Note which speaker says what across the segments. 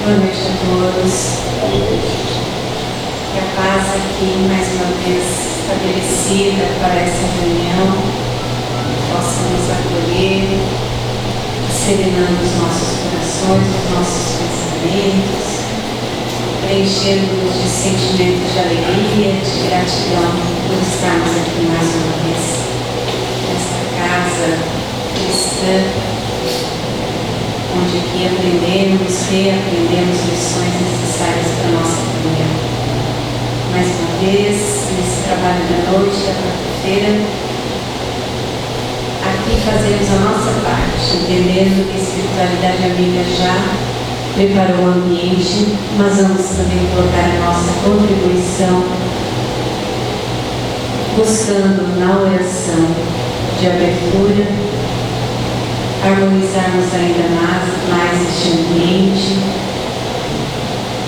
Speaker 1: Boa noite a todos. Que a paz aqui, mais uma vez estabelecida para essa reunião, possa nos acolher, serenando os nossos corações, os nossos pensamentos, preenchendo-nos de sentimentos de alegria, de gratidão por estarmos aqui mais uma vez, nesta casa cristã, onde aqui aprendemos, reaprendemos lições necessárias para a nossa comunhão. Mais uma vez, nesse trabalho da noite, da quarta-feira, aqui fazemos a nossa parte, entendendo que a espiritualidade amiga já preparou o ambiente, mas vamos também colocar a nossa contribuição, buscando na oração de abertura, harmonizarmos ainda mais este ambiente,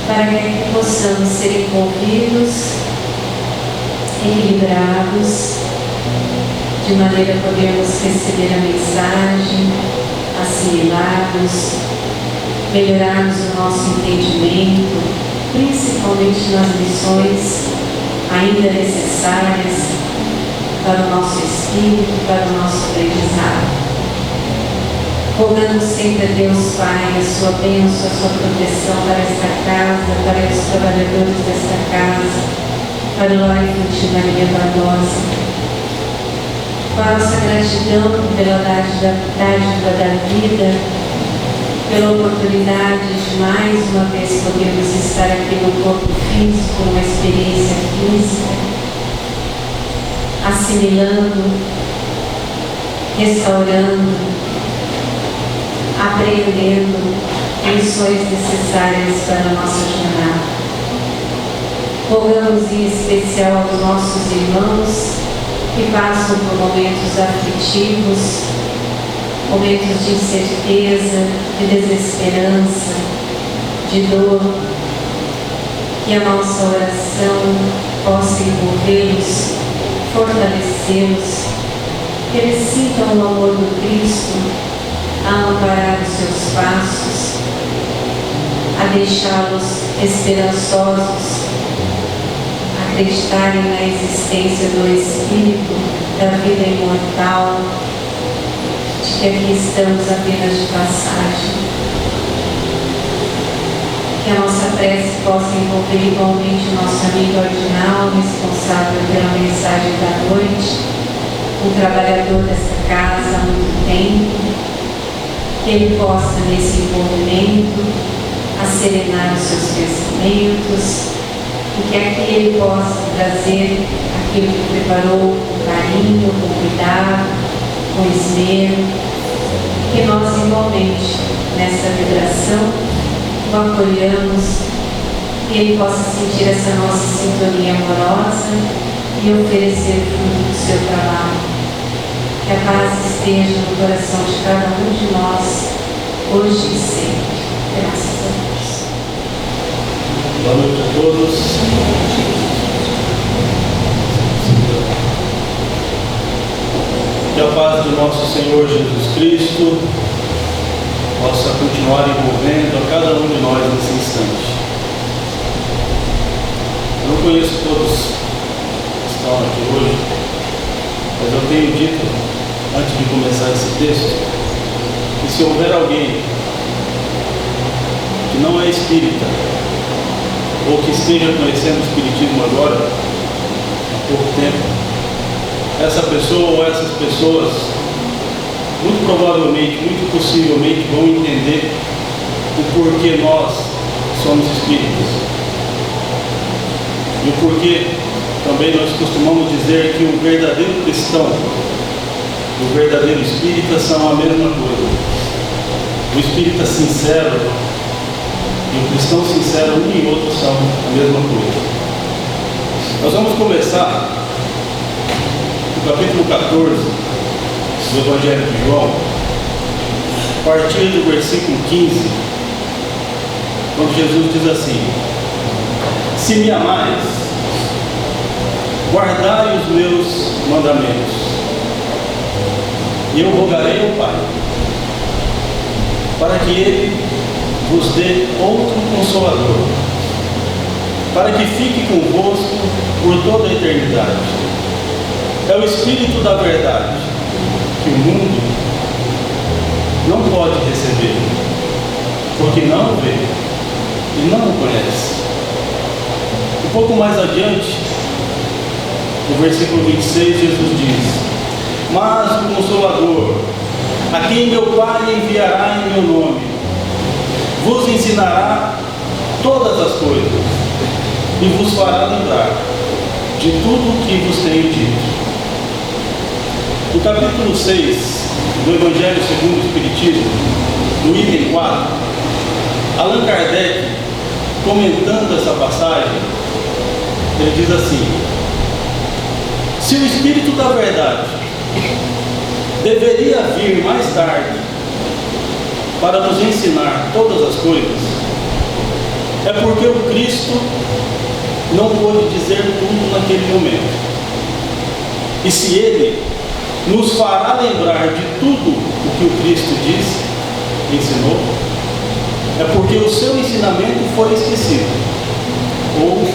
Speaker 1: para que possamos ser envolvidos, equilibrados, de maneira a podermos receber a mensagem, assimilarmos, melhorarmos o nosso entendimento, principalmente nas lições ainda necessárias para o nosso espírito, para o nosso aprendizado. Rogando sempre a Deus Pai a sua bênção, a sua proteção para esta casa, para os trabalhadores desta casa, para o Lar Infantil Maria Barbosa, com a nossa gratidão pela dádiva da vida, pela oportunidade de mais uma vez podermos estar aqui no corpo físico, numa experiência física, assimilando, restaurando, apreendendo lições necessárias para a nossa jornada. Rogamos em especial aos nossos irmãos que passam por momentos aflitivos, momentos de incerteza, de desesperança, de dor, que a nossa oração possa envolvê-los, fortalecê-los, que eles sintam o amor do Cristo, a amparar os seus passos, a deixá-los esperançosos, a acreditarem na existência do Espírito, da vida imortal, de que aqui estamos apenas de passagem. Que a nossa prece possa envolver igualmente o nosso amigo ordinal, responsável pela mensagem da noite, um trabalhador dessa casa há muito tempo, que ele possa, nesse envolvimento, acerenar os seus pensamentos e que aqui ele possa trazer aquilo que preparou com carinho, com cuidado, com esmero, que nós, igualmente, nessa vibração, o acolhamos e ele possa sentir essa nossa sintonia amorosa e oferecer fruto do seu trabalho. Que a paz esteja no coração de cada um de nós, hoje e sempre. Graças a Deus.
Speaker 2: Boa noite a todos. Que a paz do nosso Senhor Jesus Cristo possa continuar envolvendo a cada um de nós nesse instante. Eu não conheço todos que estão aqui hoje, mas eu tenho dito, antes de começar esse texto, que se houver alguém que não é espírita, ou que esteja conhecendo o espiritismo agora, há pouco tempo, essa pessoa ou essas pessoas, muito provavelmente, muito possivelmente, vão entender o porquê nós somos espíritas. E o porquê também nós costumamos dizer que o verdadeiro cristão e o verdadeiro espírita são a mesma coisa. O espírita sincero e o cristão sincero, um e outro, são a mesma coisa. Nós vamos começar no capítulo 14 do Evangelho de João, a partir do versículo 15, quando Jesus diz assim: se me amais, guardai os meus mandamentos, e eu rogarei ao Pai, para que Ele vos dê outro Consolador, para que fique convosco por toda a eternidade. É o Espírito da verdade, que o mundo não pode receber, porque não o vê e não o conhece. Um pouco mais adiante, no versículo 26, Jesus diz: mas o Consolador, a quem meu Pai enviará em meu nome, vos ensinará todas as coisas e vos fará lembrar de tudo o que vos tenho dito. No capítulo 6 do Evangelho segundo o Espiritismo, no item 4, Allan Kardec, comentando essa passagem, ele diz assim: se o Espírito da verdade deveria vir mais tarde para nos ensinar todas as coisas, é porque o Cristo não pôde dizer tudo naquele momento. E se Ele nos fará lembrar de tudo o que o Cristo disse, ensinou, é porque o seu ensinamento foi esquecido ou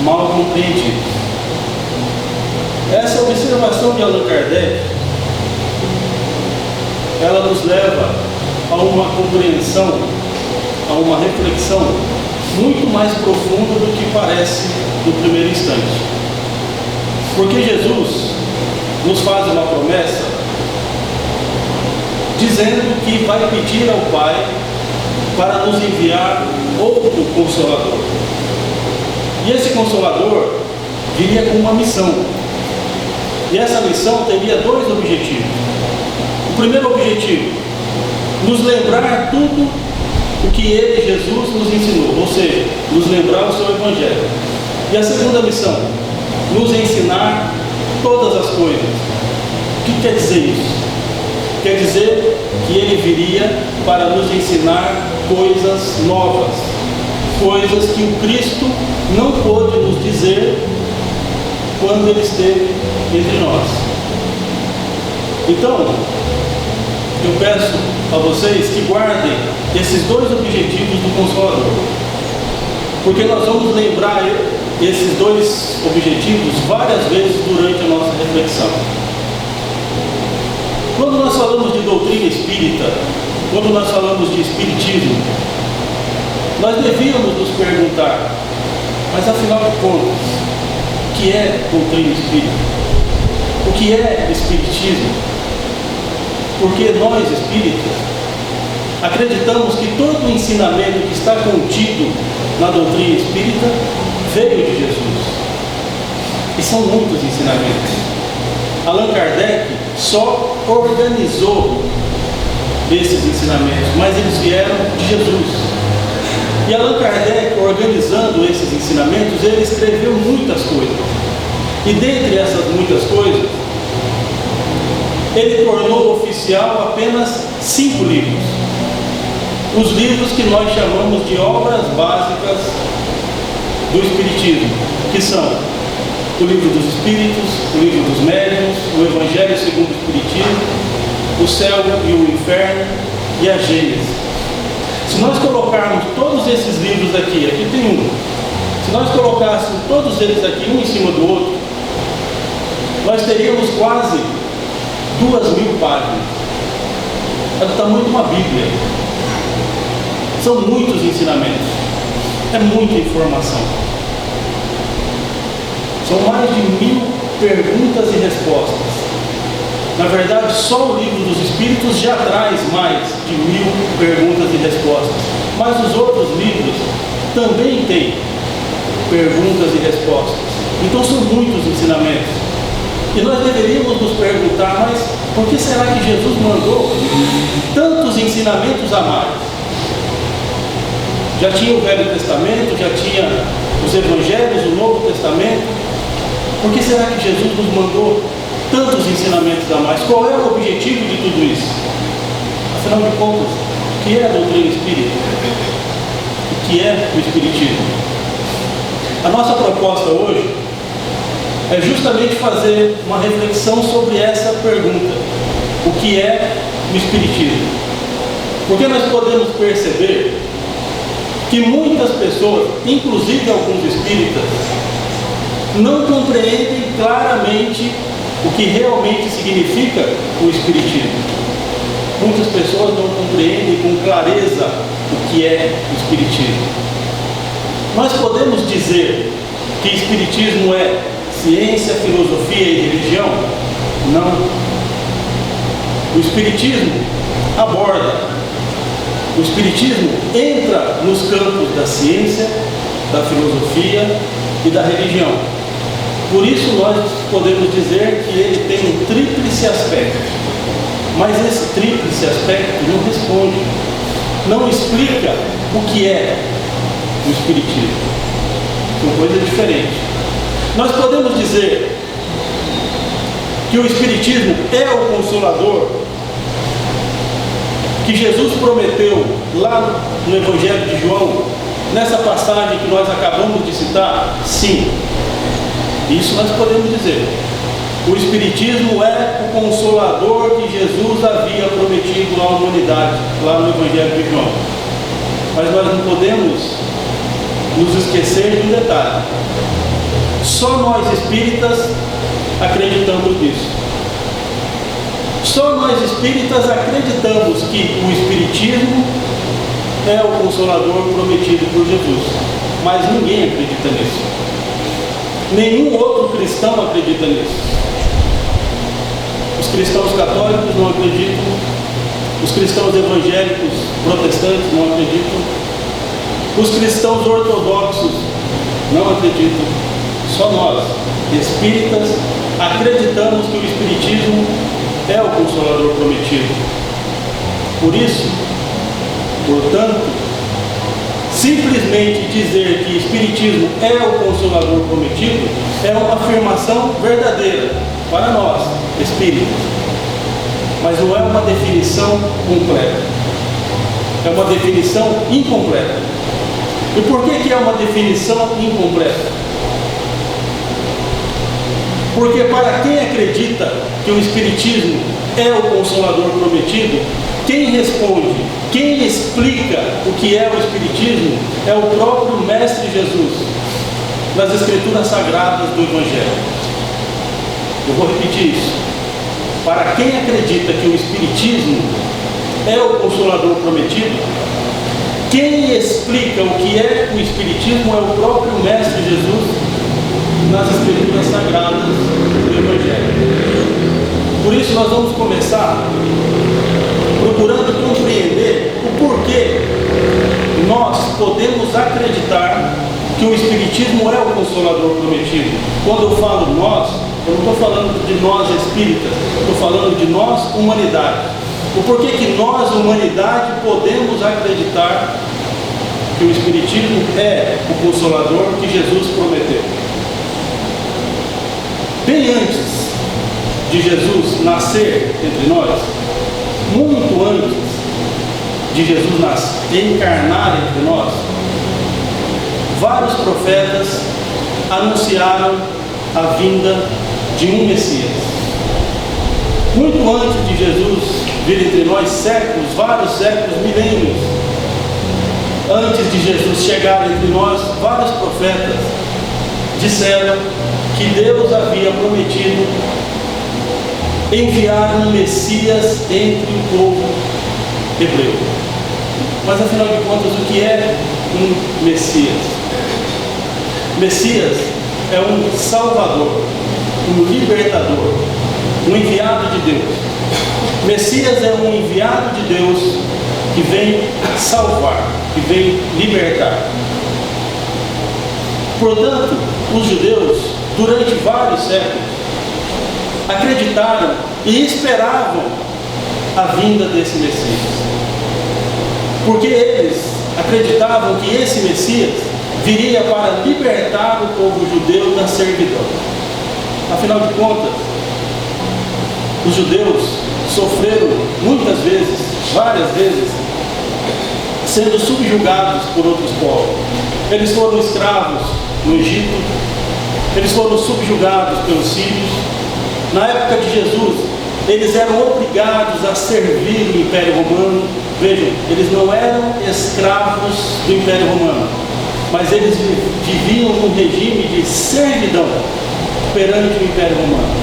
Speaker 2: mal compreendido. Essa observação de Allan Kardec, ela nos leva a uma compreensão, a uma reflexão muito mais profunda do que parece no primeiro instante. Porque Jesus nos faz uma promessa dizendo que vai pedir ao Pai para nos enviar outro Consolador. E esse Consolador viria com uma missão. E essa missão teria dois objetivos. O primeiro objetivo, nos lembrar tudo o que Ele, Jesus, nos ensinou, ou seja, nos lembrar o seu Evangelho. E a segunda missão, nos ensinar todas as coisas. O que quer dizer isso? Quer dizer que Ele viria para nos ensinar coisas novas, coisas que o Cristo não pôde nos dizer quando Ele esteve entre nós. Então, eu peço a vocês que guardem esses dois objetivos do Consolador, porque nós vamos lembrar esses dois objetivos várias vezes durante a nossa reflexão. Quando nós falamos de doutrina espírita, quando nós falamos de espiritismo, nós devíamos nos perguntar: mas afinal de contas, o que é doutrina espírita? O que é espiritismo? Porque nós, espíritas, acreditamos que todo o ensinamento que está contido na doutrina espírita veio de Jesus. E são muitos ensinamentos. Allan Kardec só organizou esses ensinamentos, mas eles vieram de Jesus. E Allan Kardec, organizando esses ensinamentos, ele escreveu muitas coisas. E dentre essas muitas coisas, ele tornou oficial apenas 5 livros. Os livros que nós chamamos de obras básicas do Espiritismo, que são o Livro dos Espíritos, o Livro dos Médiuns, o Evangelho segundo o Espiritismo, o Céu e o Inferno e a Gênese. Se nós colocarmos todos esses livros aqui tem um, se nós colocássemos todos eles aqui um em cima do outro, nós teríamos quase 2.000 páginas. É do tamanho de uma Bíblia. São muitos ensinamentos. É muita informação. São mais de 1.000 perguntas e respostas. Na verdade, só o Livro dos Espíritos já traz mais de 1.000 perguntas e respostas. Mas os outros livros também têm perguntas e respostas. Então são muitos ensinamentos. E nós deveríamos nos perguntar: mas por que será que Jesus mandou tantos ensinamentos a mais? Já tinha o Velho Testamento, já tinha os Evangelhos, o Novo Testamento. Por que será que Jesus nos mandou tantos ensinamentos a mais? Qual é o objetivo de tudo isso? Afinal de contas, o que é a doutrina espírita? O que é o Espiritismo? A nossa proposta hoje é justamente fazer uma reflexão sobre essa pergunta: o que é o Espiritismo? Porque nós podemos perceber que muitas pessoas, inclusive alguns espíritas, não compreendem claramente o que realmente significa o espiritismo. Muitas pessoas não compreendem com clareza o que é o espiritismo. Nós podemos dizer que espiritismo é ciência, filosofia e religião? Não. O espiritismo aborda, o espiritismo entra nos campos da ciência, da filosofia e da religião. Por isso nós podemos dizer que ele tem um tríplice aspecto. Mas esse tríplice aspecto não responde, não explica o que é o espiritismo. São coisas diferentes. Nós podemos dizer que o espiritismo é o consolador que Jesus prometeu lá no Evangelho de João, nessa passagem que nós acabamos de citar? Sim, isso nós podemos dizer. O espiritismo é o consolador que Jesus havia prometido à humanidade, lá no Evangelho de João. Mas nós não podemos nos esquecer de um detalhe. Só nós espíritas acreditamos nisso. Só nós espíritas acreditamos que o espiritismo é o consolador prometido por Jesus. Mas ninguém acredita nisso. Nenhum outro cristão acredita nisso. Os cristãos católicos não acreditam, os cristãos evangélicos protestantes não acreditam, os cristãos ortodoxos não acreditam. Só nós, espíritas, acreditamos que o espiritismo é o consolador prometido. Por isso, portanto, simplesmente dizer que espiritismo é o consolador prometido é uma afirmação verdadeira para nós, espíritas, mas não é uma definição completa, é uma definição incompleta. E por que é uma definição incompleta? Porque para quem acredita que o espiritismo é o consolador prometido, quem responde, quem explica o que é o espiritismo é o próprio Mestre Jesus, nas Escrituras Sagradas do Evangelho. Eu vou repetir isso. Para quem acredita que o espiritismo é o consolador prometido, quem explica o que é o espiritismo é o próprio Mestre Jesus, nas Escrituras Sagradas do Evangelho. Por isso nós vamos começar procurando compreender o porquê nós podemos acreditar que o espiritismo é o consolador prometido. Quando eu falo nós, eu não estou falando de nós espíritas, estou falando de nós, humanidade. O porquê que nós, humanidade, podemos acreditar que o espiritismo é o consolador que Jesus prometeu. Bem antes de Jesus nascer entre nós, muito antes de Jesus encarnar entre nós, vários profetas anunciaram a vinda de um Messias. Muito antes de Jesus vir entre nós, séculos, vários séculos, milênios, antes de Jesus chegar entre nós, vários profetas disseram que Deus havia prometido enviar um Messias entre o povo hebreu. Mas afinal de contas, o que é um Messias? Messias é um salvador, um libertador, um enviado de Deus. Messias é um enviado de Deus que vem salvar, que vem libertar. Portanto, os judeus, durante vários séculos, acreditaram e esperavam a vinda desse Messias. Porque eles acreditavam que esse Messias viria para libertar o povo judeu da servidão. Afinal de contas, os judeus sofreram muitas vezes, várias vezes, sendo subjugados por outros povos. Eles foram escravos no Egito, eles foram subjugados pelos sírios. Na época de Jesus, eles eram obrigados a servir o Império Romano. Vejam, eles não eram escravos do Império Romano, mas eles viviam num regime de servidão perante o Império Romano,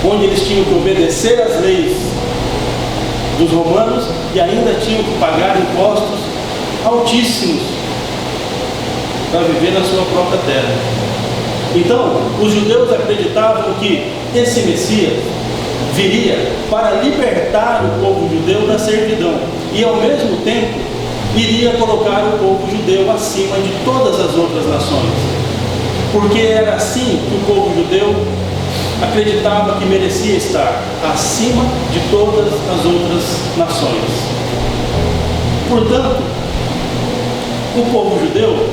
Speaker 2: onde eles tinham que obedecer às leis dos romanos e ainda tinham que pagar impostos altíssimos para viver na sua própria terra. Então, os judeus acreditavam que esse Messias viria para libertar o povo judeu da servidão e, ao mesmo tempo, iria colocar o povo judeu acima de todas as outras nações, porque era assim que o povo judeu acreditava que merecia estar acima de todas as outras nações. Portanto, o povo judeu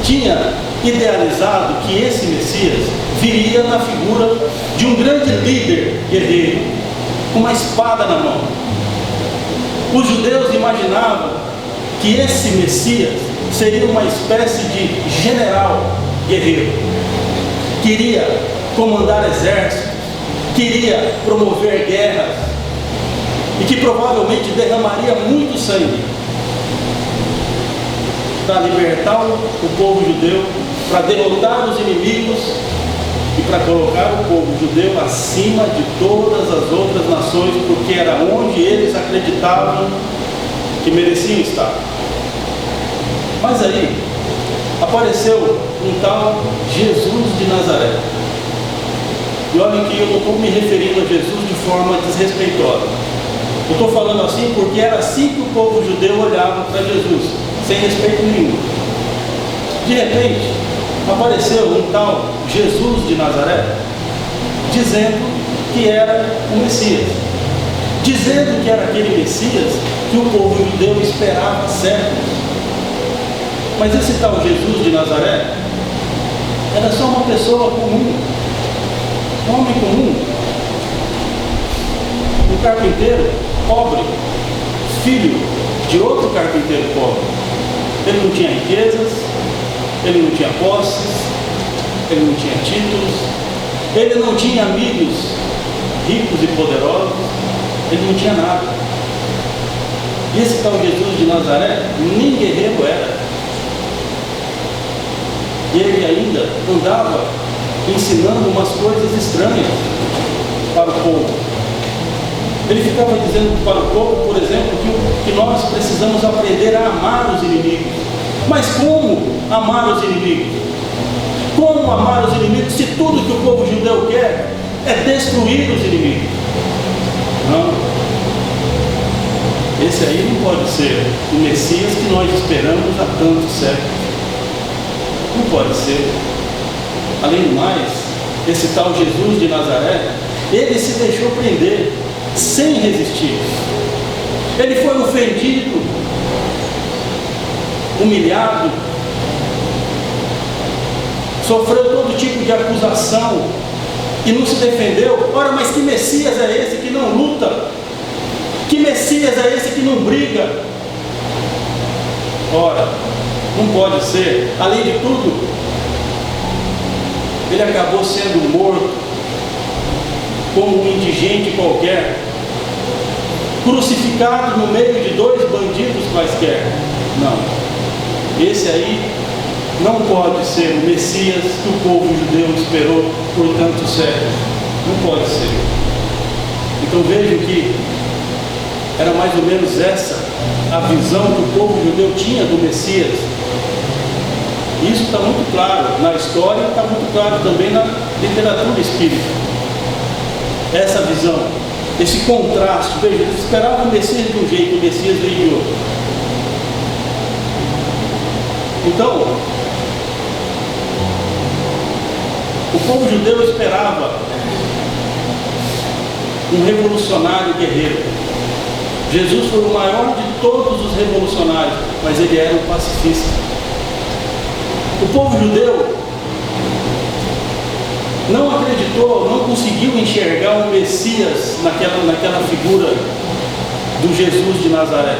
Speaker 2: tinha idealizado que esse Messias viria na figura de um grande líder guerreiro, com uma espada na mão. Os judeus imaginavam que esse Messias seria uma espécie de general guerreiro, que iria comandar exércitos, que iria promover guerras e que provavelmente derramaria muito sangue para libertar o povo judeu, para derrotar os inimigos e para colocar o povo judeu acima de todas as outras nações, porque era onde eles acreditavam que mereciam estar. Mas aí apareceu um tal Jesus de Nazaré. E olhem que eu não estou me referindo a Jesus de forma desrespeitosa. Eu estou falando assim porque era assim que o povo judeu olhava para Jesus, sem respeito nenhum. De repente, apareceu um tal Jesus de Nazaré, dizendo que era o Messias, dizendo que era aquele Messias que o povo judeu esperava séculos. Mas esse tal Jesus de Nazaré era só uma pessoa comum, um homem comum, um carpinteiro pobre, filho de outro carpinteiro pobre. Ele não tinha riquezas, ele não tinha posses, ele não tinha títulos, ele não tinha amigos ricos e poderosos, ele não tinha nada. E esse tal Jesus de Nazaré nem guerreiro era. E ele ainda andava ensinando umas coisas estranhas para o povo. Ele ficava dizendo para o povo, por exemplo, que nós precisamos aprender a amar os inimigos. Mas como amar os inimigos? Como amar os inimigos se tudo que o povo judeu quer é destruir os inimigos? Não. Esse aí não pode ser o Messias que nós esperamos há tantos séculos. Não pode ser. Além do mais, esse tal Jesus de Nazaré, ele se deixou prender sem resistir. Ele foi ofendido, humilhado, sofreu todo tipo de acusação e não se defendeu. Ora, mas que Messias é esse que não luta? Que Messias é esse que não briga? Ora, não pode ser. Além de tudo, ele acabou sendo morto como um indigente qualquer, crucificado no meio de dois bandidos quaisquer. Não, esse aí não pode ser o Messias que o povo judeu esperou por tantos séculos. Não pode ser. Então vejam que era mais ou menos essa a visão que o povo judeu tinha do Messias. Isso está muito claro na história, está muito claro também na literatura espírita. Essa visão, esse contraste. Veja, eles esperavam o Messias de um jeito, o Messias veio de outro. Então, o povo judeu esperava um revolucionário guerreiro. Jesus foi o maior de todos os revolucionários, mas ele era um pacifista. O povo judeu não acreditou, não conseguiu enxergar o Messias naquela figura do Jesus de Nazaré.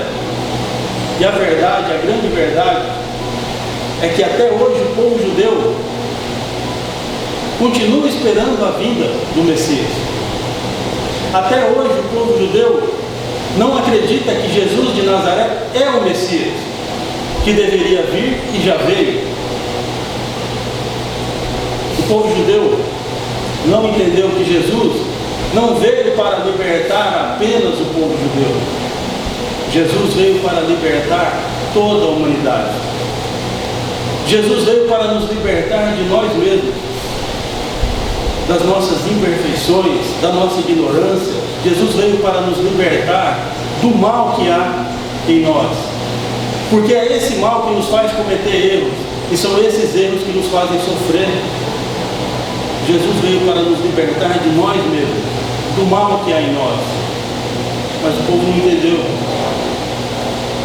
Speaker 2: E a verdade, a grande verdade, é que até hoje o povo judeu continua esperando a vinda do Messias. Até hoje o povo judeu não acredita que Jesus de Nazaré é o Messias, que deveria vir e já veio. O povo judeu não entendeu que Jesus não veio para libertar apenas o povo judeu. Jesus veio para libertar toda a humanidade. Jesus veio para nos libertar de nós mesmos, das nossas imperfeições, da nossa ignorância. Jesus veio para nos libertar do mal que há em nós. Porque é esse mal que nos faz cometer erros, e são esses erros que nos fazem sofrer. Jesus veio para nos libertar de nós mesmos, do mal que há em nós. Mas o povo não entendeu.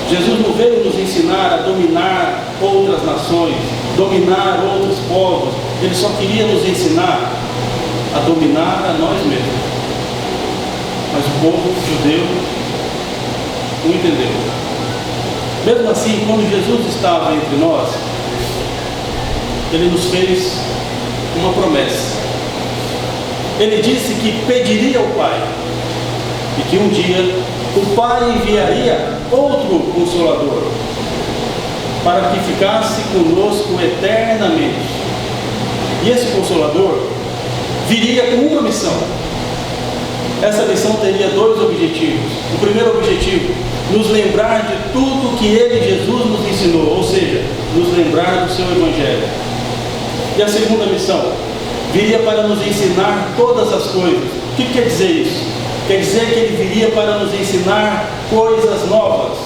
Speaker 2: Jesus não veio nos ensinar a dominar outras nações, dominar outros povos. Ele só queria nos ensinar a dominar a nós mesmos. Mas o povo judeu não entendeu. Mesmo assim, quando Jesus estava entre nós, Ele nos fez uma promessa. Ele disse que pediria ao Pai, e que um dia o Pai enviaria outro Consolador, para que ficasse conosco eternamente. E esse Consolador viria com uma missão. Essa missão teria dois objetivos. O primeiro objetivo, nos lembrar de tudo que Ele, Jesus, nos ensinou, ou seja, nos lembrar do seu Evangelho. E a segunda missão, viria para nos ensinar todas as coisas. O que quer dizer isso? Quer dizer que Ele viria para nos ensinar coisas novas,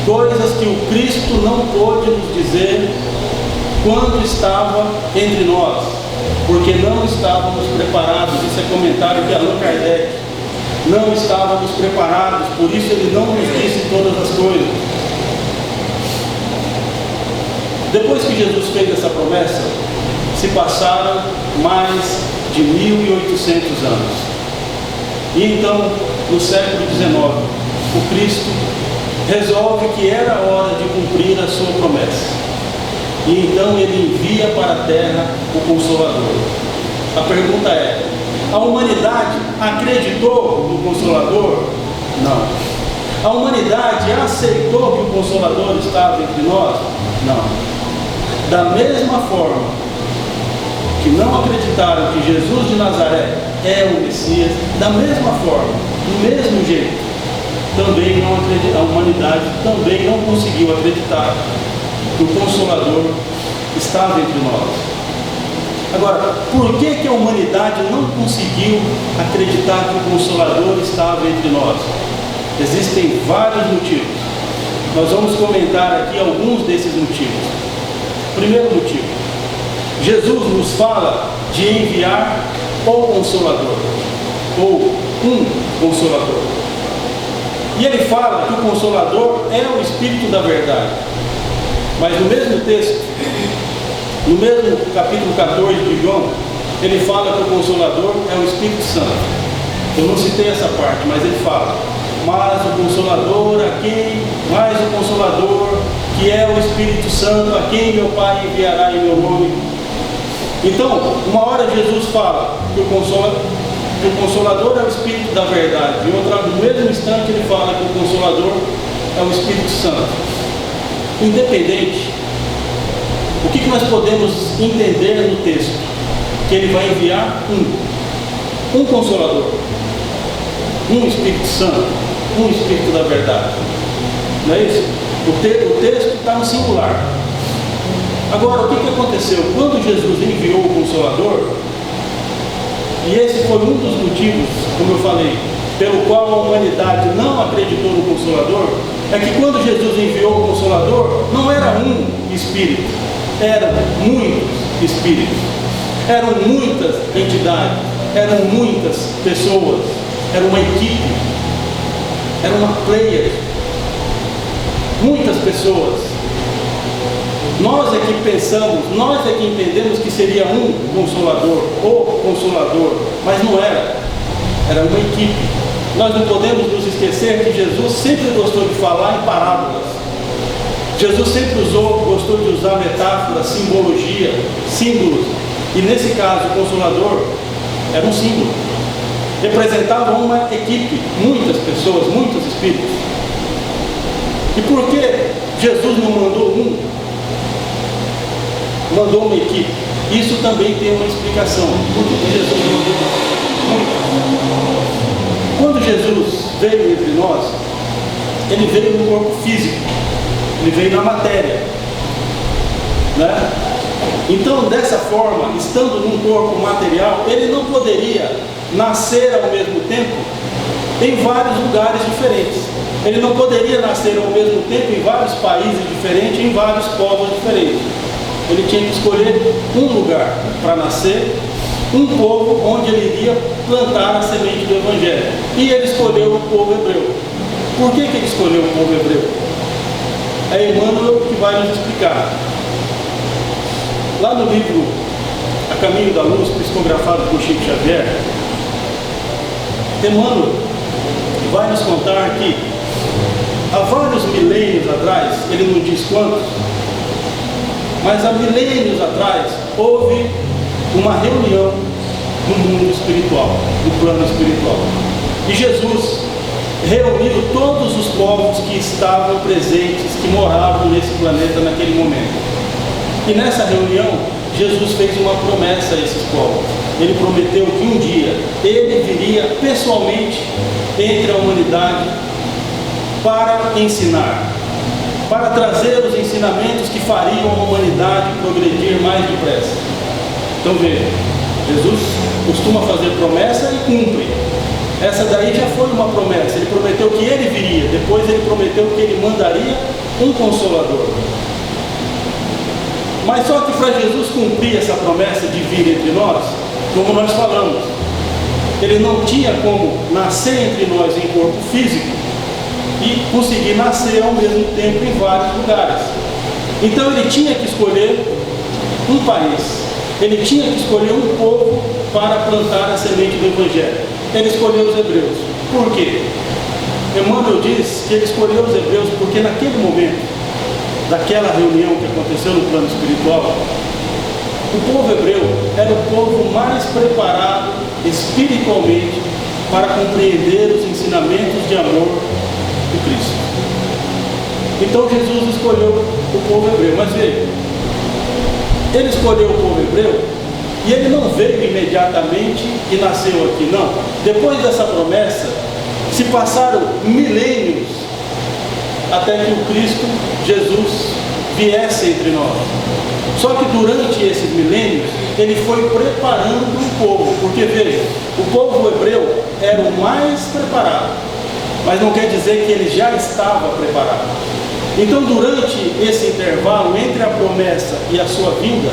Speaker 2: coisas que o Cristo não pôde nos dizer quando estava entre nós, porque não estávamos preparados. Isso é comentário de Allan Kardec. Não estávamos preparados, por isso Ele não nos disse todas as coisas. Depois que Jesus fez essa promessa, se passaram mais de 1800 anos. E então, no século XIX, o Cristo resolve que era hora de cumprir a sua promessa. E então Ele envia para a terra o Consolador. A pergunta é: a humanidade acreditou no Consolador? Não. A humanidade aceitou que o Consolador estava entre nós? Não. Da mesma forma que não acreditaram que Jesus de Nazaré é o Messias, da mesma forma, do mesmo jeito, também não acredita, a humanidade também não conseguiu acreditar que o Consolador estava entre nós. Agora, por que a humanidade não conseguiu acreditar que o Consolador estava entre nós? Existem vários motivos. Nós vamos comentar aqui alguns desses motivos. Primeiro motivo: Jesus nos fala de enviar o Consolador, ou um Consolador. E Ele fala que o Consolador é o Espírito da verdade. Mas no mesmo texto, no mesmo capítulo 14 de João, Ele fala que o Consolador é o Espírito Santo. Eu não citei essa parte, mas Ele fala: mas o Consolador, mais o Consolador, que é o Espírito Santo, a quem meu Pai enviará em meu nome. Então, uma hora Jesus fala que o Consolador é o Espírito da verdade, e outra, no mesmo instante, Ele fala que o Consolador é o Espírito Santo. Independente, o que nós podemos entender no texto? Que Ele vai enviar um Consolador, um Espírito Santo, um Espírito da verdade. Não é isso? O texto está no singular. Agora, o que aconteceu? Quando Jesus enviou o Consolador, e esse foi um dos motivos, como eu falei, pelo qual a humanidade não acreditou no Consolador, é que quando Jesus enviou o Consolador, não era um Espírito, eram muitos Espíritos, eram muitas entidades, eram muitas pessoas, era uma equipe, era uma player, muitas pessoas. Nós é que pensamos, nós é que entendemos que seria um Consolador, o Consolador, mas não era, era uma equipe. Nós não podemos nos esquecer que Jesus sempre gostou de falar em parábolas. Jesus sempre gostou de usar metáforas, simbologia, símbolos. E nesse caso, o Consolador era um símbolo. representavam uma equipe, muitas pessoas, muitos espíritos. E por que Jesus não mandou um? Mandou uma equipe. Isso também tem uma explicação. Por que Jesus mandou muitos? Quando Jesus veio entre nós, ele veio no corpo físico, ele veio na matéria, né? Então, dessa forma, estando num corpo material, ele não poderia nascer ao mesmo tempo em vários lugares diferentes. Ele não poderia nascer ao mesmo tempo em vários países diferentes, em vários povos diferentes. Ele tinha que escolher um lugar para nascer, um povo onde ele iria plantar a semente do Evangelho. E ele escolheu o povo hebreu. Por que ele escolheu o povo hebreu? É Emmanuel que vai nos explicar. Lá no livro A Caminho da Luz, psicografado por Chico Xavier, Emmanuel vai nos contar que há vários milênios atrás, ele não diz quantos, mas há milênios atrás houve uma reunião no mundo espiritual, no plano espiritual. E Jesus reuniu todos os povos que estavam presentes, que moravam nesse planeta naquele momento. E nessa reunião, Jesus fez uma promessa a esses povos. Ele prometeu que um dia ele viria pessoalmente entre a humanidade para ensinar, para trazer os ensinamentos que fariam a humanidade progredir mais depressa. Então veja, Jesus costuma fazer promessa e cumpre. Essa daí já foi uma promessa. Ele prometeu que ele viria, depois ele prometeu que ele mandaria um Consolador. Mas só que para Jesus cumprir essa promessa de vir entre nós, como nós falamos, ele não tinha como nascer entre nós em corpo físico e conseguir nascer ao mesmo tempo em vários lugares. Então ele tinha que escolher um país, ele tinha que escolher um povo para plantar a semente do Evangelho. Ele escolheu os hebreus. Por quê? Emmanuel diz que ele escolheu os hebreus porque naquele momento, daquela reunião que aconteceu no plano espiritual, o povo hebreu era o povo mais preparado espiritualmente para compreender os ensinamentos de amor de Cristo. Então Jesus escolheu o povo hebreu. Mas veja, ele escolheu o povo hebreu e ele não veio imediatamente e nasceu aqui, não. Depois dessa promessa, se passaram milênios até que o Cristo, Jesus, viesse entre nós. Só que durante esses milênios, ele foi preparando o povo, porque veja, o povo hebreu era o mais preparado, mas não quer dizer que ele já estava preparado. Então, durante esse intervalo entre a promessa e a sua vinda,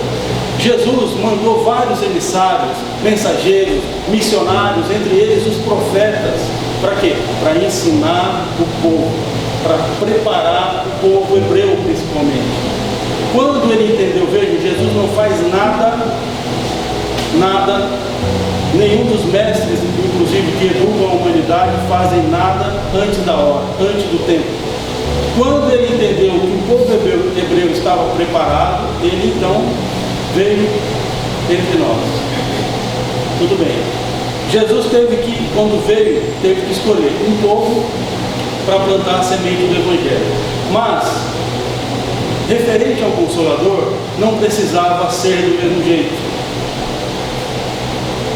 Speaker 2: Jesus mandou vários emissários, mensageiros, missionários, entre eles os profetas. Para quê? Para ensinar o povo, para preparar o povo hebreu principalmente. Quando ele entendeu, veja, Jesus não faz nada, nenhum dos mestres, inclusive, que educam a humanidade, fazem nada antes da hora, antes do tempo. Quando ele entendeu que o povo hebreu estava preparado, ele então veio entre nós. Tudo bem. Jesus quando veio, teve que escolher um povo para plantar a semente do Evangelho. Mas, referente ao Consolador, não precisava ser do mesmo jeito.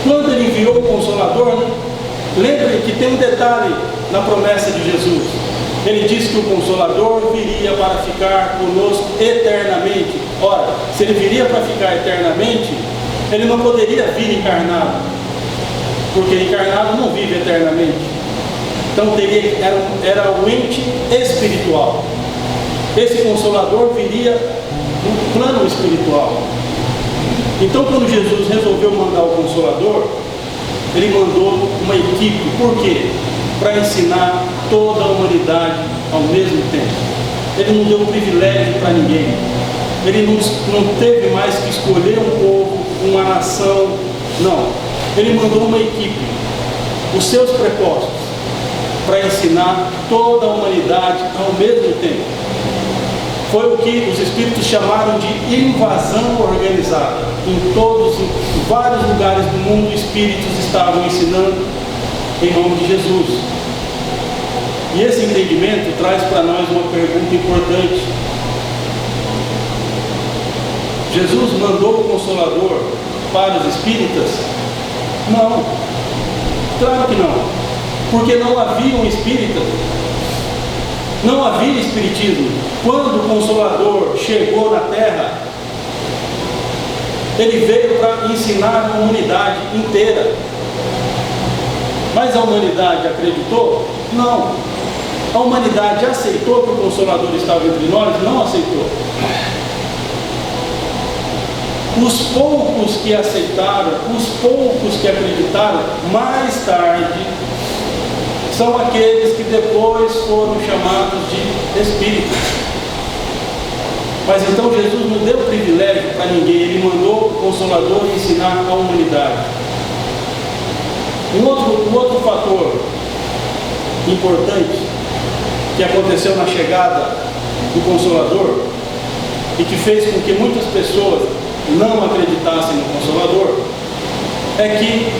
Speaker 2: Quando ele enviou o Consolador, lembre que tem um detalhe na promessa de Jesus. Ele disse que o Consolador viria para ficar conosco eternamente. Ora, se ele viria para ficar eternamente, ele não poderia vir encarnado, porque encarnado não vive eternamente. Então era o ente espiritual. Esse Consolador viria no plano espiritual. Então, quando Jesus resolveu mandar o Consolador, ele mandou uma equipe. Por quê? Para ensinar toda a humanidade ao mesmo tempo. Ele não deu privilégio para ninguém. Ele não teve mais que escolher um povo, uma nação. Não. Ele mandou uma equipe, os seus prepostos, para ensinar toda a humanidade ao mesmo tempo. Foi o que os espíritos chamaram de invasão organizada. Em vários lugares do mundo, espíritos estavam ensinando em nome de Jesus. E esse entendimento traz para nós uma pergunta importante. Jesus mandou o Consolador para os espíritas? Não, claro que não, porque não haviam espíritas, não havia espiritismo. Quando o Consolador chegou na Terra, ele veio para ensinar a humanidade inteira. Mas a humanidade acreditou? Não. A humanidade aceitou que o Consolador estava entre nós? Não aceitou. Os poucos que aceitaram, os poucos que acreditaram, mais tarde, são aqueles que depois foram chamados de espíritos. Mas então Jesus não deu privilégio para ninguém, ele mandou o Consolador ensinar a humanidade. Um outro fator importante que aconteceu na chegada do Consolador e que fez com que muitas pessoas não acreditassem no Consolador é que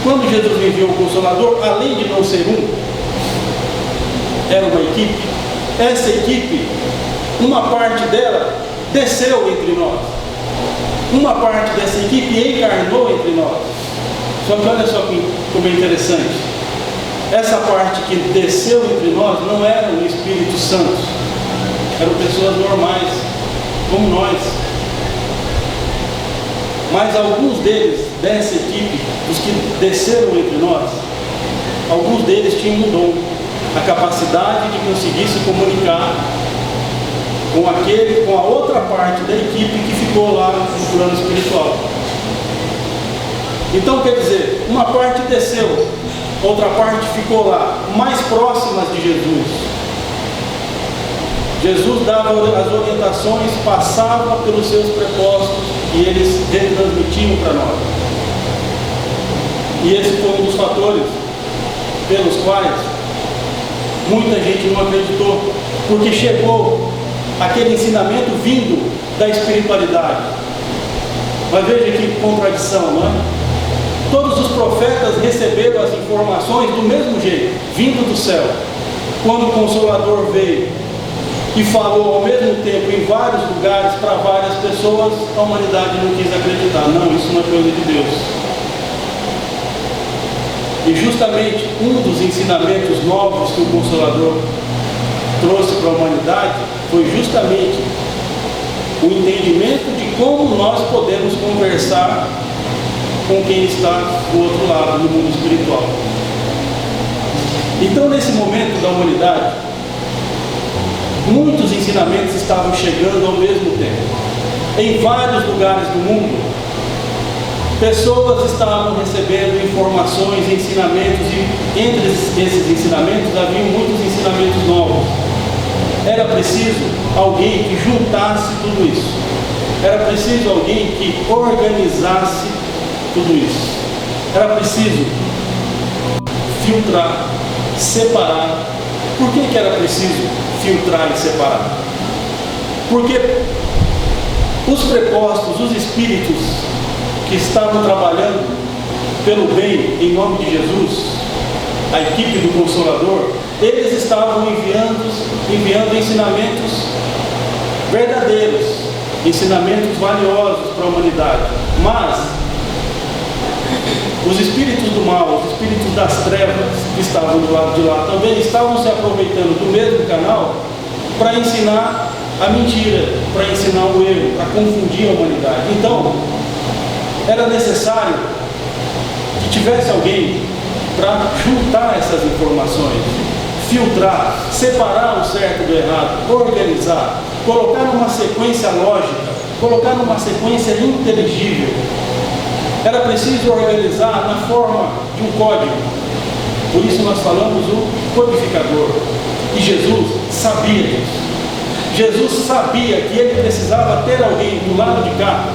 Speaker 2: quando Jesus enviou o Consolador, além de não ser um, era uma equipe. Essa equipe, uma parte dela desceu entre nós, uma parte dessa equipe encarnou entre nós. Só que olha só como é interessante, essa parte que desceu entre nós não eram Espíritos Santos, eram pessoas normais, como nós. Mas alguns deles, dessa equipe, os que desceram entre nós, alguns deles tinham um dom, a capacidade de conseguir se comunicar com a outra parte da equipe que ficou lá no plano espiritual. Então, quer dizer, uma parte desceu, outra parte ficou lá, mais próximas de Jesus. Jesus dava as orientações, passava pelos seus prepostos e eles retransmitiam para nós. E esse foi um dos fatores pelos quais muita gente não acreditou, porque chegou aquele ensinamento vindo da espiritualidade. Mas veja que contradição, não é? Todos os profetas receberam as informações do mesmo jeito, vindo do céu. Quando o Consolador veio e falou ao mesmo tempo em vários lugares para várias pessoas, a humanidade não quis acreditar. Não, isso não é coisa de Deus. E justamente um dos ensinamentos novos que o Consolador trouxe para a humanidade foi justamente o entendimento de como nós podemos conversar com quem está do outro lado, no mundo espiritual. Então, nesse momento da humanidade, muitos ensinamentos estavam chegando ao mesmo tempo. Em vários lugares do mundo, pessoas estavam recebendo informações, ensinamentos, e entre esses ensinamentos havia muitos ensinamentos novos. Era preciso alguém que juntasse tudo isso. Era preciso alguém que organizasse tudo isso. Era preciso filtrar, separar. Por que era preciso filtrar e separar? Porque os prepostos, os espíritos que estavam trabalhando pelo bem em nome de Jesus, a equipe do Consolador, eles estavam enviando ensinamentos verdadeiros, ensinamentos valiosos para a humanidade. Mas os espíritos do mal, os espíritos das trevas que estavam do lado de lá também estavam se aproveitando do mesmo canal para ensinar a mentira, para ensinar o erro, para confundir a humanidade. Então, era necessário que tivesse alguém para juntar essas informações, filtrar, separar o certo do errado, organizar, colocar numa sequência lógica, colocar numa sequência inteligível. Era preciso organizar na forma de um código. Por isso nós falamos o codificador. E Jesus sabia disso. Jesus sabia que ele precisava ter alguém do lado de cá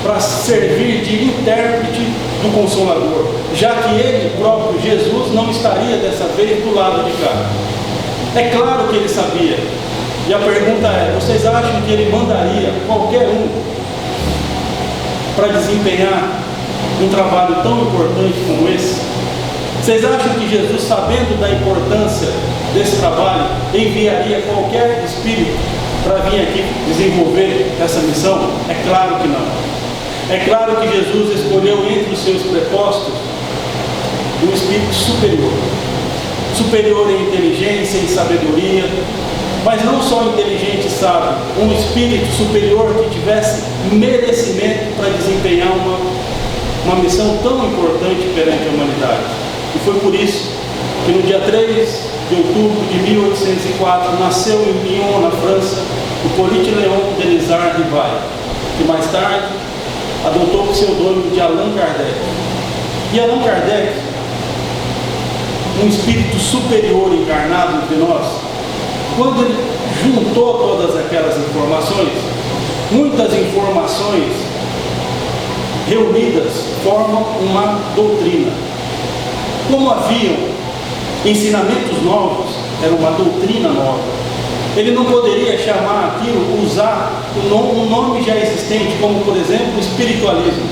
Speaker 2: para servir de intérprete do Consolador, já que ele próprio, Jesus, não estaria dessa vez do lado de cá. É claro que ele sabia. E a pergunta é, vocês acham que ele mandaria qualquer um para desempenhar um trabalho tão importante como esse? Vocês acham que Jesus, sabendo da importância desse trabalho, enviaria qualquer espírito para vir aqui desenvolver essa missão? É claro que não. É claro que Jesus escolheu entre os seus prepostos um espírito superior. Superior em inteligência e sabedoria, mas não só inteligente e sábio, um espírito superior que tivesse merecimento para desempenhar uma missão tão importante perante a humanidade. E foi por isso que no dia 3 de outubro de 1804 nasceu em Lyon, na França, o Hippolyte Léon Denisard Rivail, que mais tarde adotou o pseudônimo de Allan Kardec. E Allan Kardec, um espírito superior encarnado entre nós, quando ele juntou todas aquelas informações, muitas informações reunidas formam uma doutrina. Como haviam ensinamentos novos, era uma doutrina nova. Ele não poderia chamar aquilo, usar um nome já existente, como por exemplo o espiritualismo.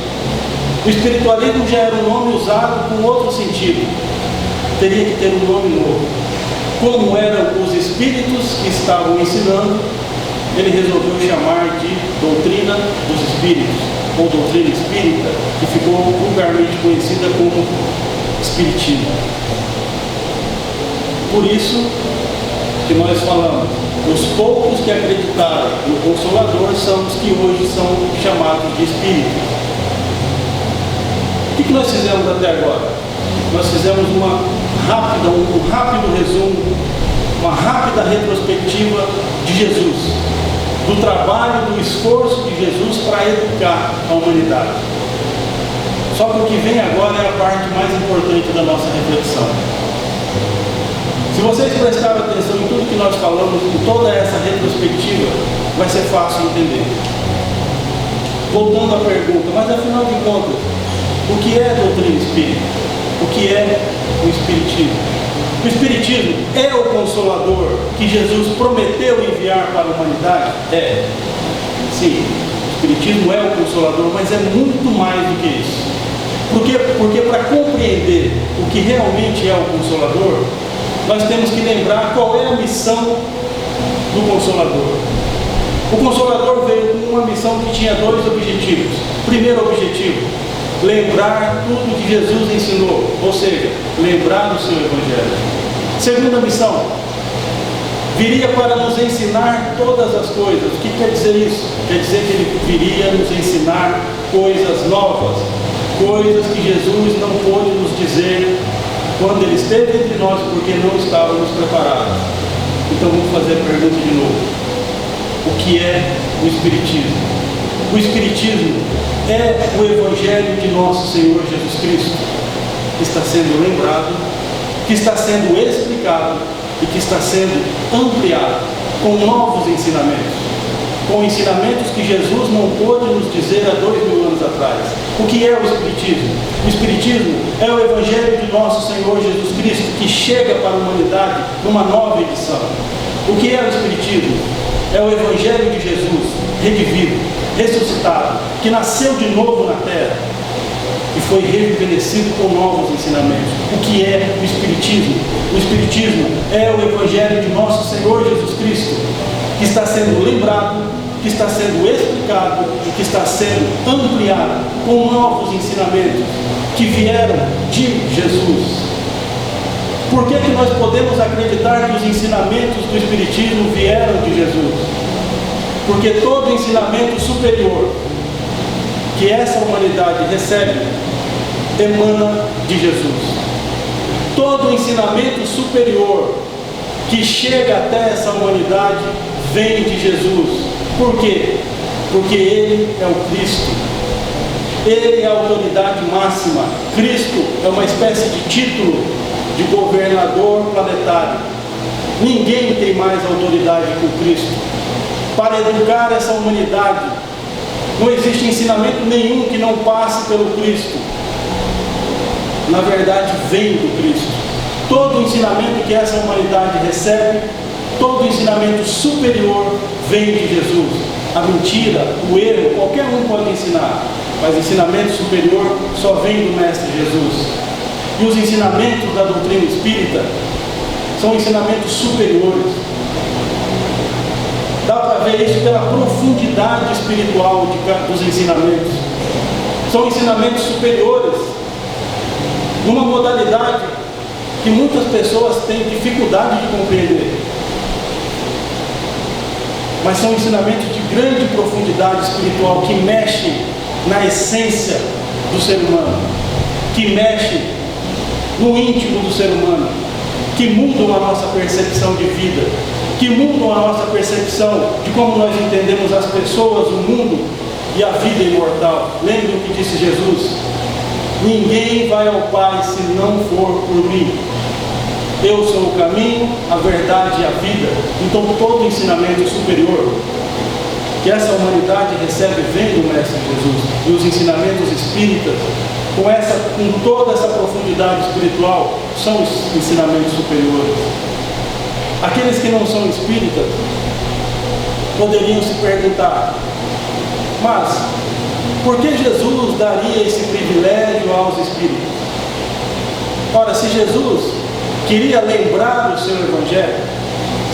Speaker 2: O espiritualismo já era um nome usado com outro sentido. Teria que ter um nome novo. Como eram os espíritos que estavam ensinando, ele resolveu chamar de doutrina dos espíritos, ou doutrina espírita, que ficou vulgarmente conhecida como espiritismo. Por isso que nós falamos, os poucos que acreditaram no Consolador são os que hoje são chamados de espíritos. O que nós fizemos até agora? Nós fizemos um rápido resumo, uma rápida retrospectiva de Jesus, do trabalho, do esforço de Jesus para educar a humanidade. Só que o que vem agora é a parte mais importante da nossa reflexão. Se vocês prestarem atenção em tudo que nós falamos, em toda essa retrospectiva, vai ser fácil entender. Voltando à pergunta, mas afinal de contas, o que é a doutrina espírita? O que é o Espiritismo? O Espiritismo é o Consolador que Jesus prometeu enviar para a humanidade? É. Sim, o Espiritismo é o Consolador, mas é muito mais do que isso. Porque para compreender o que realmente é o Consolador, nós temos que lembrar qual é a missão do Consolador. O Consolador veio com uma missão que tinha dois objetivos. Primeiro objetivo, lembrar tudo que Jesus ensinou, ou seja, lembrar do seu Evangelho. Segunda missão, viria para nos ensinar todas as coisas. O que quer dizer isso? Quer dizer que ele viria nos ensinar coisas novas, coisas que Jesus não pôde nos dizer quando ele esteve entre nós, porque não estávamos preparados. Então vamos fazer a pergunta de novo. O que é o Espiritismo? O Espiritismo é o Evangelho de nosso Senhor Jesus Cristo, que está sendo lembrado, que está sendo explicado e que está sendo ampliado com novos ensinamentos, com ensinamentos que Jesus não pôde nos dizer há 2000 anos atrás. O que é o Espiritismo? O Espiritismo é o Evangelho de nosso Senhor Jesus Cristo, que chega para a humanidade numa nova edição. O que é o Espiritismo? É o Evangelho de Jesus, redivivo, ressuscitado, que nasceu de novo na terra e foi rejuvenescido com novos ensinamentos. O que é o Espiritismo? O Espiritismo é o Evangelho de nosso Senhor Jesus Cristo, que está sendo lembrado, que está sendo explicado e que está sendo ampliado com novos ensinamentos que vieram de Jesus. Por que nós podemos acreditar que os ensinamentos do Espiritismo vieram de Jesus? Porque todo ensinamento superior que essa humanidade recebe emana de Jesus. Todo ensinamento superior que chega até essa humanidade vem de Jesus. Por quê? Porque Ele é o Cristo. Ele é a autoridade máxima. Cristo é uma espécie de título de governador planetário. Ninguém tem mais autoridade que o Cristo. Para educar essa humanidade, não existe ensinamento nenhum que não passe pelo Cristo. Na verdade, vem do Cristo. Todo ensinamento que essa humanidade recebe, todo ensinamento superior vem de Jesus. A mentira, o erro, qualquer um pode ensinar. Mas ensinamento superior só vem do Mestre Jesus. E os ensinamentos da doutrina espírita são ensinamentos superiores. Dá para ver isso pela profundidade espiritual dos ensinamentos. São ensinamentos superiores, numa modalidade que muitas pessoas têm dificuldade de compreender. Mas são ensinamentos de grande profundidade espiritual que mexem na essência do ser humano, que mexem no íntimo do ser humano, que mudam a nossa percepção de vida, que mudam a nossa percepção de como nós entendemos as pessoas, o mundo e a vida imortal. Lembre o que disse Jesus: ninguém vai ao Pai se não for por mim. Eu sou o caminho, a verdade e a vida. Então todo ensinamento superior que essa humanidade recebe vem do Mestre Jesus. E os ensinamentos espíritas, com toda essa profundidade espiritual, são os ensinamentos superiores. Aqueles que não são espíritas poderiam se perguntar: mas por que Jesus daria esse privilégio aos espíritas? Ora, se Jesus queria lembrar o seu Evangelho,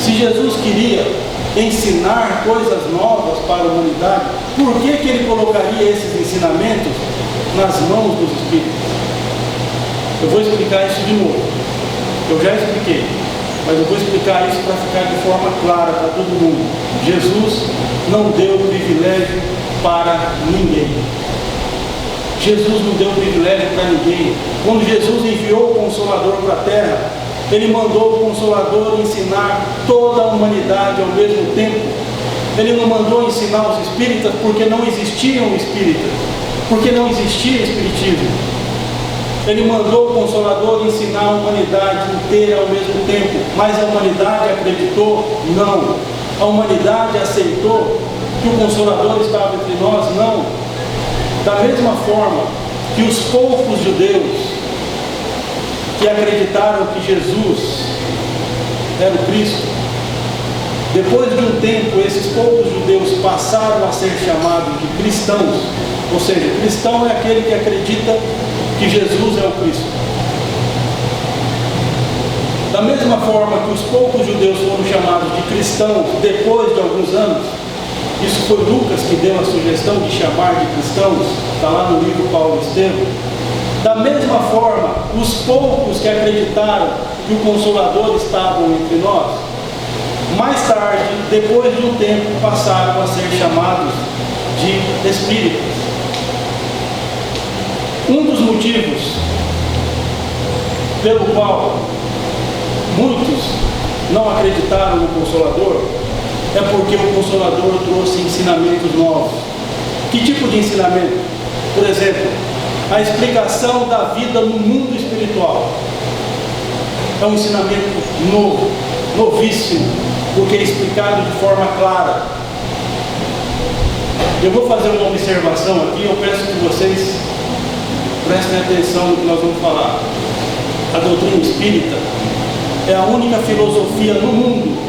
Speaker 2: se Jesus queria ensinar coisas novas para a humanidade, por que ele colocaria esses ensinamentos nas mãos dos espíritos? Eu vou explicar isso de novo. Eu já expliquei, mas eu vou explicar isso para ficar de forma clara para todo mundo. Jesus não deu privilégio para ninguém. Jesus não deu privilégio para ninguém. Quando Jesus enviou o Consolador para a terra, ele mandou o Consolador ensinar toda a humanidade ao mesmo tempo. Ele não mandou ensinar os espíritas porque não existiam espíritas, porque não existia espiritismo. Ele mandou o Consolador ensinar a humanidade inteira ao mesmo tempo. Mas a humanidade acreditou? Não. A humanidade aceitou que o Consolador estava entre nós? Não. Da mesma forma que os poucos judeus que acreditaram que Jesus era o Cristo, depois de um tempo, esses poucos judeus passaram a ser chamados de cristãos. Ou seja, cristão é aquele que acredita que Jesus é o Cristo. Da mesma forma que os poucos judeus foram chamados de cristãos depois de alguns anos, isso foi Lucas que deu a sugestão de chamar de cristãos, está lá no livro Paulo e Estevão. Da mesma forma, os poucos que acreditaram que o Consolador estava entre nós, mais tarde, depois de um tempo, passaram a ser chamados de espíritas. Um dos motivos pelo qual muitos não acreditaram no Consolador é porque o Consolador trouxe ensinamentos novos. Que tipo de ensinamento? Por exemplo, a explicação da vida no mundo espiritual. É um ensinamento novo, novíssimo, porque é explicado de forma clara. Eu vou fazer uma observação aqui, eu peço que vocês prestem atenção no que nós vamos falar. A doutrina espírita é a única filosofia no mundo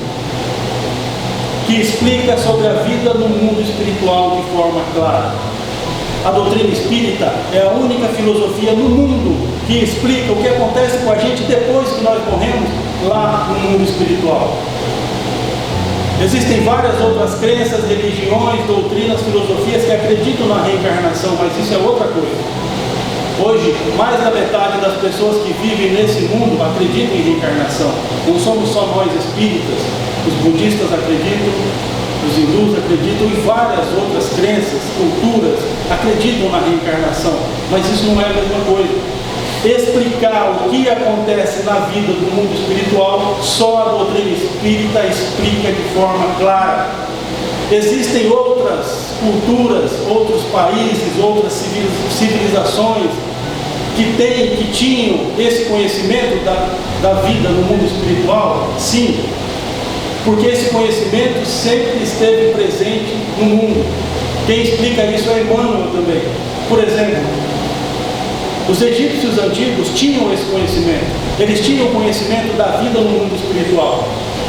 Speaker 2: que explica sobre a vida no mundo espiritual de forma clara. A doutrina espírita é a única filosofia no mundo que explica o que acontece com a gente depois que nós morremos lá no mundo espiritual. Existem várias outras crenças, religiões, doutrinas, filosofias que acreditam na reencarnação, mas isso é outra coisa. Hoje, mais da metade das pessoas que vivem nesse mundo acreditam em reencarnação. Não somos só nós espíritas, os budistas acreditam, os hindus acreditam e várias outras crenças, culturas acreditam na reencarnação, mas isso não é a mesma coisa. Explicar o que acontece na vida do mundo espiritual, só a doutrina espírita explica de forma clara. Existem outras culturas, outros países, outras civilizações que tinham esse conhecimento da vida no mundo espiritual? Sim, porque esse conhecimento sempre esteve presente no mundo. Quem explica isso é Emmanuel também. Por exemplo, os egípcios antigos tinham esse conhecimento. Eles tinham conhecimento da vida no mundo espiritual,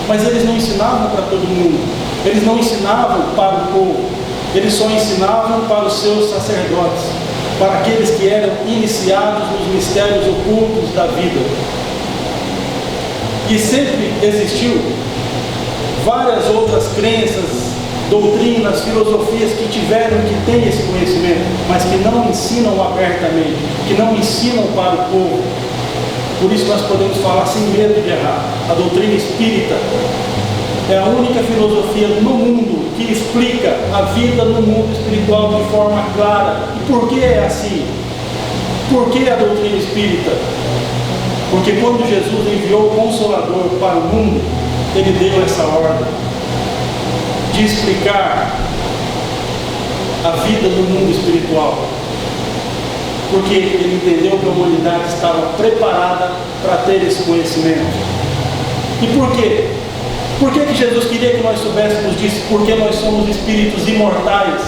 Speaker 2: mas eles não ensinavam para todo mundo. Eles não ensinavam para o povo. Eles só ensinavam para os seus sacerdotes, para aqueles que eram iniciados nos mistérios ocultos da vida. E sempre existiu várias outras crenças, doutrinas, filosofias que tiveram, que têm esse conhecimento, mas que não ensinam abertamente, que não ensinam para o povo. Por isso nós podemos falar sem medo de errar. A doutrina espírita é a única filosofia no mundo que explica a vida no mundo espiritual de forma clara. E por que é assim? Por que a doutrina espírita? Porque quando Jesus enviou o Consolador para o mundo, ele deu essa ordem de explicar a vida no mundo espiritual. Porque ele entendeu que a humanidade estava preparada para ter esse conhecimento. E por quê? Por que Jesus queria que nós soubéssemos disso? Porque nós somos espíritos imortais.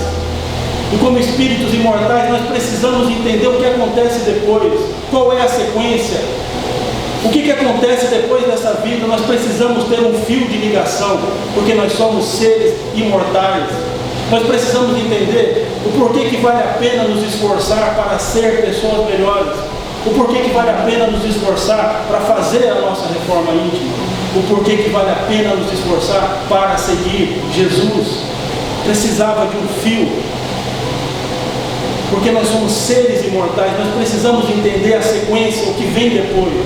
Speaker 2: E como espíritos imortais, nós precisamos entender o que acontece depois. Qual é a sequência? O que acontece depois dessa vida? Nós precisamos ter um fio de ligação, porque nós somos seres imortais. Nós precisamos entender o porquê que vale a pena nos esforçar para ser pessoas melhores. O porquê que vale a pena nos esforçar para fazer a nossa reforma íntima. O porquê que vale a pena nos esforçar para seguir Jesus. Precisava de um fio. Porque nós somos seres imortais, nós precisamos entender a sequência, o que vem depois.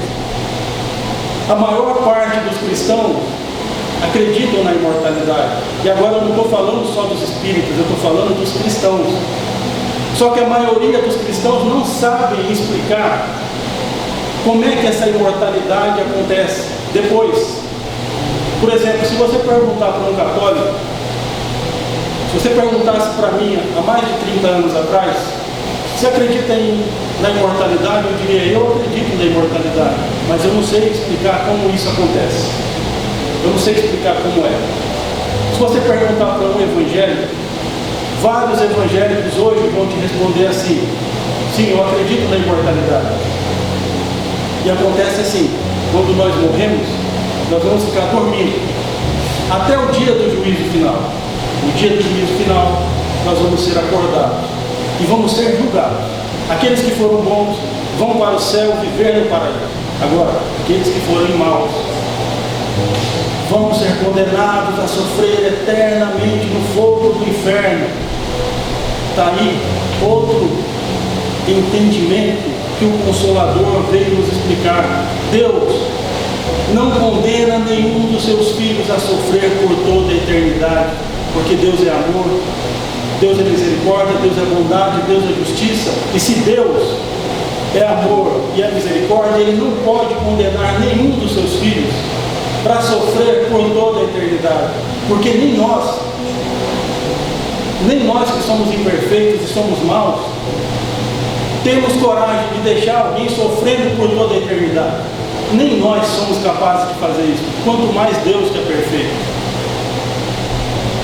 Speaker 2: A maior parte dos cristãos acreditam na imortalidade. E agora eu não estou falando só dos espíritas, eu estou falando dos cristãos. Só que a maioria dos cristãos não sabem explicar como é que essa imortalidade acontece depois. Por exemplo, se você perguntar para um católico, se você perguntasse para mim há mais de 30 anos atrás, você acredita na imortalidade? Eu diria, eu acredito na imortalidade, mas eu não sei explicar como isso acontece. Eu não sei explicar como é. Se você perguntar para um evangélico, vários evangélicos hoje vão te responder assim: sim, eu acredito na imortalidade. E acontece assim: quando nós morremos, nós vamos ficar dormindo até o dia do juízo final. No dia do juízo final, nós vamos ser acordados e vamos ser julgados. Aqueles que foram bons vão para o céu viver no paraíso. Agora, aqueles que forem maus vão ser condenados a sofrer eternamente no fogo do inferno. Está aí outro entendimento que o Consolador veio nos explicar. Deus não condena nenhum dos seus filhos a sofrer por toda a eternidade, porque Deus é amor, Deus é misericórdia, Deus é bondade, Deus é justiça. E se Deus é amor e é misericórdia, Ele não pode condenar nenhum dos seus filhos para sofrer por toda a eternidade, porque nem nós que somos imperfeitos e somos maus, temos coragem de deixar alguém sofrendo por toda a eternidade. Nem nós somos capazes de fazer isso, quanto mais Deus que é perfeito.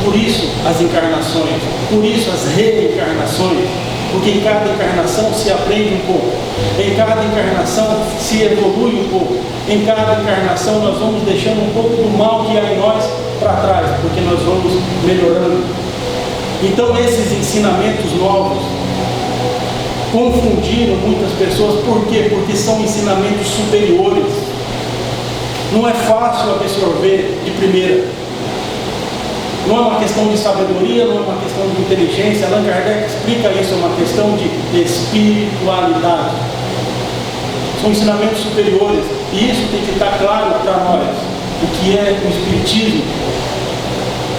Speaker 2: Por isso as encarnações, por isso as reencarnações, porque em cada encarnação se aprende um pouco, em cada encarnação se evolui um pouco, em cada encarnação nós vamos deixando um pouco do mal que há em nós para trás, porque nós vamos melhorando. Então esses ensinamentos novos confundiram muitas pessoas. Por quê? Porque são ensinamentos superiores. Não é fácil absorver de primeira. Não é uma questão de sabedoria, não é uma questão de inteligência. Allan Kardec explica isso, é uma questão de espiritualidade. São ensinamentos superiores. E isso tem que estar claro para nós. O que é o Espiritismo?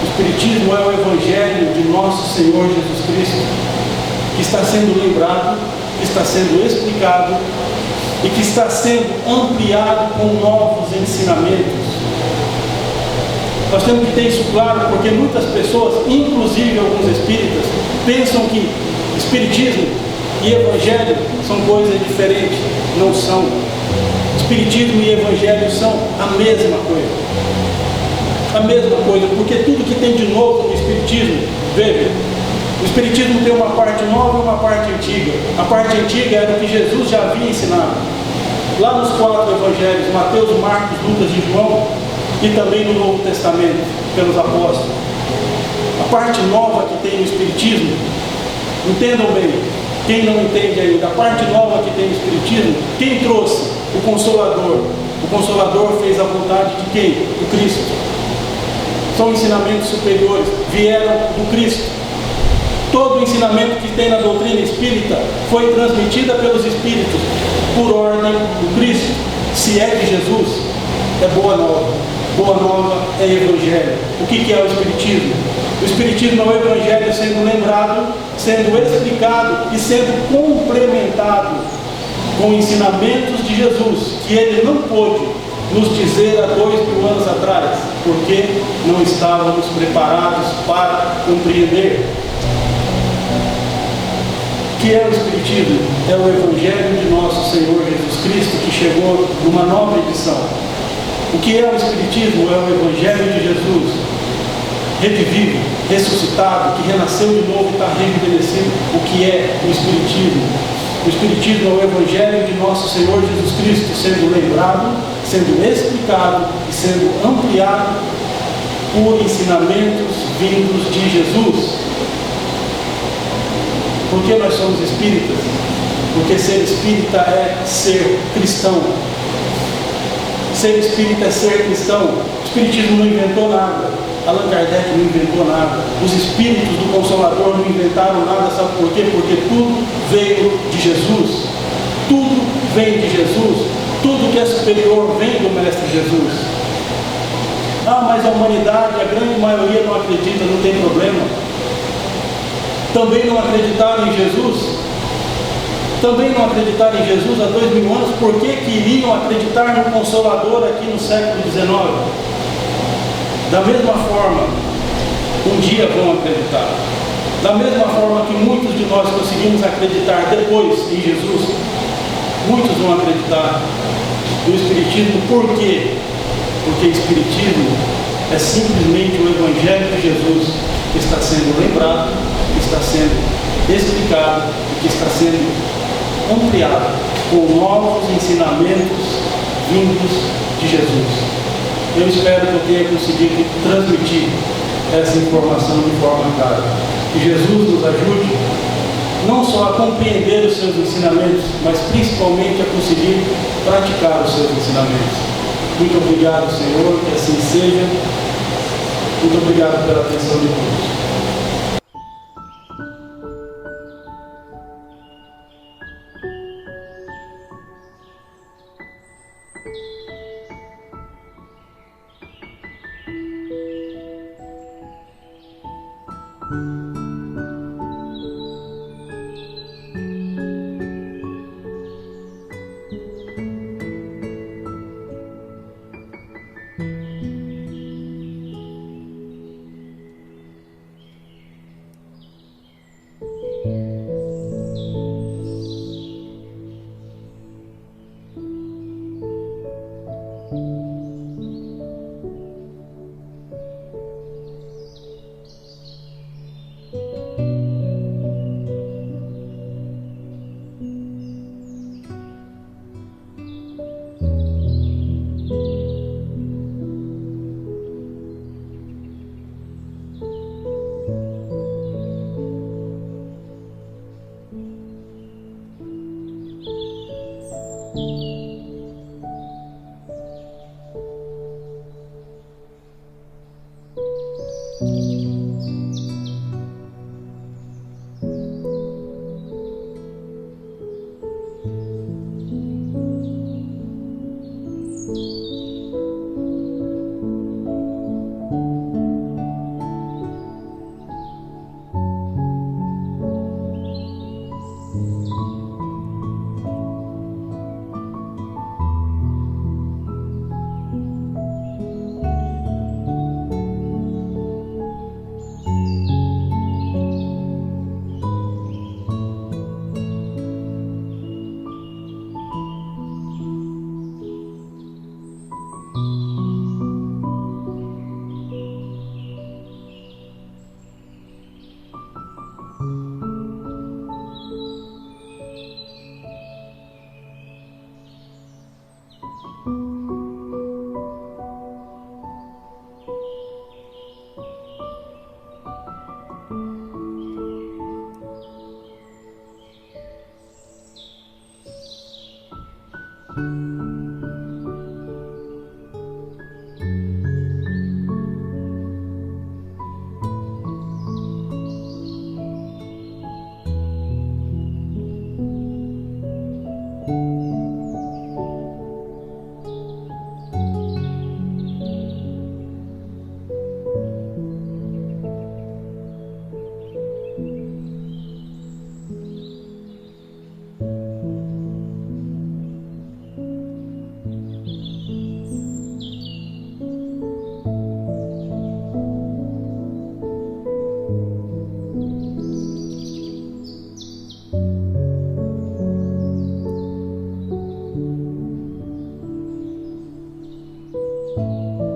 Speaker 2: O Espiritismo é o Evangelho de nosso Senhor Jesus Cristo, que está sendo lembrado, que está sendo explicado e que está sendo ampliado com novos ensinamentos. Nós temos que ter isso claro, porque muitas pessoas, inclusive alguns espíritas, pensam que Espiritismo e Evangelho são coisas diferentes. Não são. Espiritismo e Evangelho são a mesma coisa. A mesma coisa, porque tudo que tem de novo no Espiritismo, veja, o Espiritismo tem uma parte nova e uma parte antiga. A parte antiga era o que Jesus já havia ensinado. Lá nos 4 Evangelhos, Mateus, Marcos, Lucas e João, e também no Novo Testamento, pelos apóstolos. A parte nova que tem no Espiritismo, entendam bem, quem não entende ainda, a parte nova que tem no Espiritismo, quem trouxe? O Consolador. O Consolador fez a vontade de quem? Do Cristo. São ensinamentos superiores, vieram do Cristo. Todo o ensinamento que tem na doutrina espírita foi transmitida pelos Espíritos, por ordem do Cristo. Se é de Jesus, é boa nova. Boa nova é Evangelho. O que é o Espiritismo? O Espiritismo é o Evangelho sendo lembrado, sendo explicado e sendo complementado com ensinamentos de Jesus, que ele não pôde nos dizer há 2000 anos atrás, porque não estávamos preparados para compreender. O que é o Espiritismo? É o Evangelho de nosso Senhor Jesus Cristo, que chegou numa nova edição. O que é o Espiritismo? É o Evangelho de Jesus, redivivo, ressuscitado, que renasceu de novo e está rejuvenescido. O que é o Espiritismo? O Espiritismo é o Evangelho de nosso Senhor Jesus Cristo, sendo lembrado, sendo explicado e sendo ampliado por ensinamentos vindos de Jesus. Por que nós somos espíritas? Porque ser espírita é ser cristão. Ser espírita é ser cristão. O Espiritismo não inventou nada. Allan Kardec não inventou nada. Os espíritos do Consolador não inventaram nada. Sabe por quê? Porque tudo veio de Jesus. Tudo vem de Jesus. Tudo que é superior vem do Mestre Jesus. Ah, mas a humanidade, a grande maioria não acredita, não tem problema. Também não acreditaram em Jesus? Também não acreditaram em Jesus há 2000 anos? Por que queriam acreditar no Consolador aqui no século XIX? Da mesma forma, um dia vão acreditar. Da mesma forma que muitos de nós conseguimos acreditar depois em Jesus, muitos vão acreditar no Espiritismo. Por quê? Porque o Espiritismo é simplesmente o Evangelho de Jesus que está sendo lembrado, que está sendo explicado e que está sendo ampliado com novos ensinamentos vindos de Jesus. Eu espero que eu tenha conseguido transmitir essa informação de forma clara. Que Jesus nos ajude não só a compreender os seus ensinamentos, mas principalmente a conseguir praticar os seus ensinamentos. Muito obrigado, Senhor, que assim seja. Muito obrigado pela atenção de todos.
Speaker 3: Música